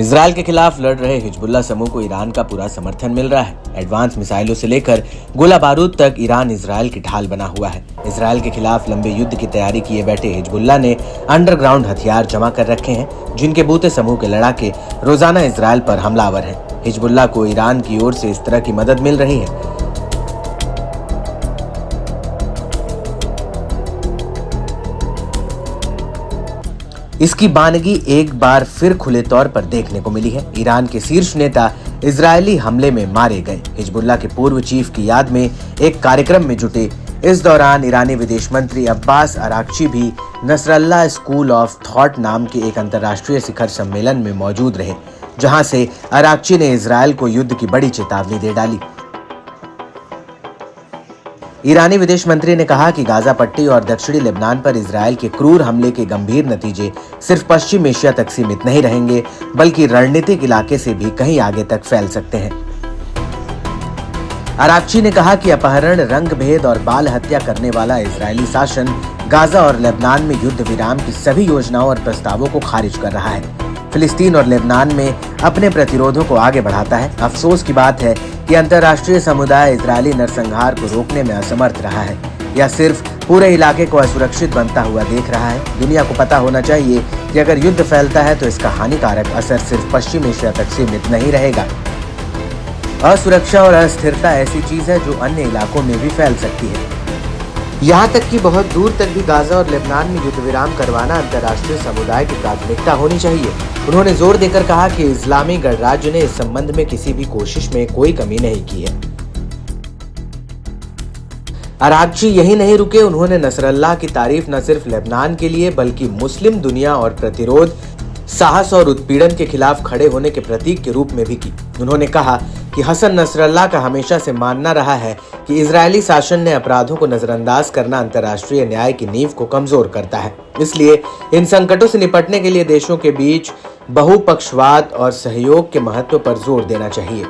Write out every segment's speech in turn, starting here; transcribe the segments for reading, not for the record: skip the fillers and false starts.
Israel के खिलाफ लड़ रहे हिजबुल्लाह समूह को ईरान का पूरा समर्थन मिल रहा है। एडवांस मिसाइलों से लेकर गोला बारूद तक ईरान इजरायल की ढाल बना हुआ है। इजरायल के खिलाफ लंबे युद्ध की तैयारी किए बैठे हिजबुल्लाह ने अंडरग्राउंड हथियार जमा कर रखे हैं, जिनके बूते समूह के लड़ाके रोजाना इजरायल पर हमलावर हैं। हिजबुल्लाह को ईरान की ओर से इस तरह की मदद मिल रही है। इसकी बानगी एक बार फिर खुले तौर पर देखने को मिली है। ईरान के शीर्ष नेता इजरायली हमले में मारे गए। हिजबुल्लाह के पूर्व चीफ की याद में एक कार्यक्रम में जुटे। इस दौरान ईरानी विदेश मंत्री अब्बास अराक्ची भी नसरल्लाह स्कूल ऑफ थॉट नाम के एक अंतर्राष्ट्रीय शिखर सम्मेलन में मौजूद रहे, जहां से अराक्ची ने इजरायल को युद्ध की बड़ी चेतावनी दे डाली। ईरानी विदेश मंत्री ने कहा कि गाजा पट्टी और दक्षिणी लेबनान पर इजरायल के क्रूर हमले के गंभीर नतीजे सिर्फ पश्चिम एशिया तक सीमित नहीं रहेंगे, बल्कि रणनीतिक इलाके से भी कहीं आगे तक फैल सकते हैं। अराक्ची ने कहा कि अपहरण, रंग भेद और बाल हत्या करने वाला इजरायली शासन गाजा और लेबनान में युद्ध विराम की सभी योजनाओं और प्रस्तावों को खारिज कर रहा है। फिलिस्तीन और लेबनान में अपने प्रतिरोधों को आगे बढ़ाता है। अफसोस की बात है कि अंतर्राष्ट्रीय समुदाय इजरायली नरसंहार को रोकने में असमर्थ रहा है, या सिर्फ पूरे इलाके को असुरक्षित बनता हुआ देख रहा है। दुनिया को पता होना चाहिए कि अगर युद्ध फैलता है तो इसका हानिकारक असर सिर्फ पश्चिम एशिया तक सीमित नहीं रहेगा। असुरक्षा और अस्थिरता ऐसी चीज है जो अन्य इलाकों में भी फैल सकती है। यहाँ तक कि बहुत दूर तक भी गाजा और लेबनान में युद्ध विराम करवाना अंतर्राष्ट्रीय समुदाय की प्राथमिकता होनी चाहिए। उन्होंने जोर देकर कहा कि इस्लामी गणराज्य ने इस संबंध में किसी भी कोशिश में कोई कमी नहीं की है। अराक्ची यही नहीं रुके, उन्होंने नसरल्लाह की तारीफ न सिर्फ लेबनान के लिए बल्कि मुस्लिम दुनिया और प्रतिरोध, साहस और उत्पीड़न के खिलाफ खड़े होने के प्रतीक के रूप में भी की। उन्होंने कहा कि हसन नसरल्लाह का हमेशा से मानना रहा है कि इजरायली शासन ने अपराधों को नजरअंदाज करना अंतर्राष्ट्रीय न्याय की नींव को कमजोर करता है। इसलिए इन संकटों से निपटने के लिए देशों के बीच बहुपक्षवाद और सहयोग के महत्व पर जोर देना चाहिए।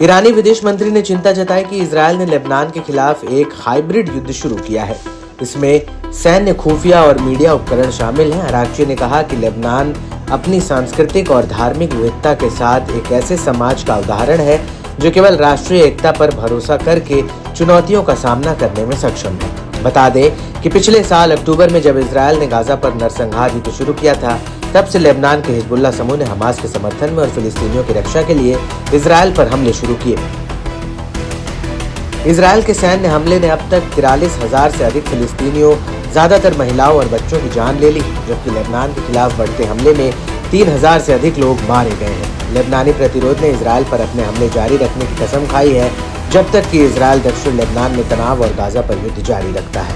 ईरानी विदेश मंत्री ने चिंता जताई कि इजरायल ने लेबनान के खिलाफ एक हाइब्रिड युद्ध शुरू किया है। इसमें सैन्य, खुफिया और मीडिया उपकरण शामिल हैं। अराक्ची ने कहा कि लेबनान अपनी सांस्कृतिक और धार्मिक विविधता के साथ एक ऐसे समाज का उदाहरण है जो केवल राष्ट्रीय एकता पर भरोसा करके चुनौतियों का सामना करने में सक्षम है। बता दें कि पिछले साल अक्टूबर में जब इजरायल ने गाजा पर नरसंहार युद्ध शुरू किया था, तब से लेबनान के हिजबुल्लाह समूह ने हमास के समर्थन में और फिलिस्तीनियों की रक्षा के लिए इजरायल पर हमले शुरू किए। इजरायल के सैन्य हमले ने अब तक 43,000 से अधिक फिलिस्तीनियों, ज्यादातर महिलाओं और बच्चों की जान ले ली, जबकि लेबनान के खिलाफ बढ़ते हमले में 3,000 से अधिक लोग मारे गए हैं। लेबनानी प्रतिरोध ने इजरायल पर अपने हमले जारी रखने की कसम खाई है, जब तक कि इजरायल दक्षिण लेबनान में तनाव और गाजा पर युद्ध जारी रखता है।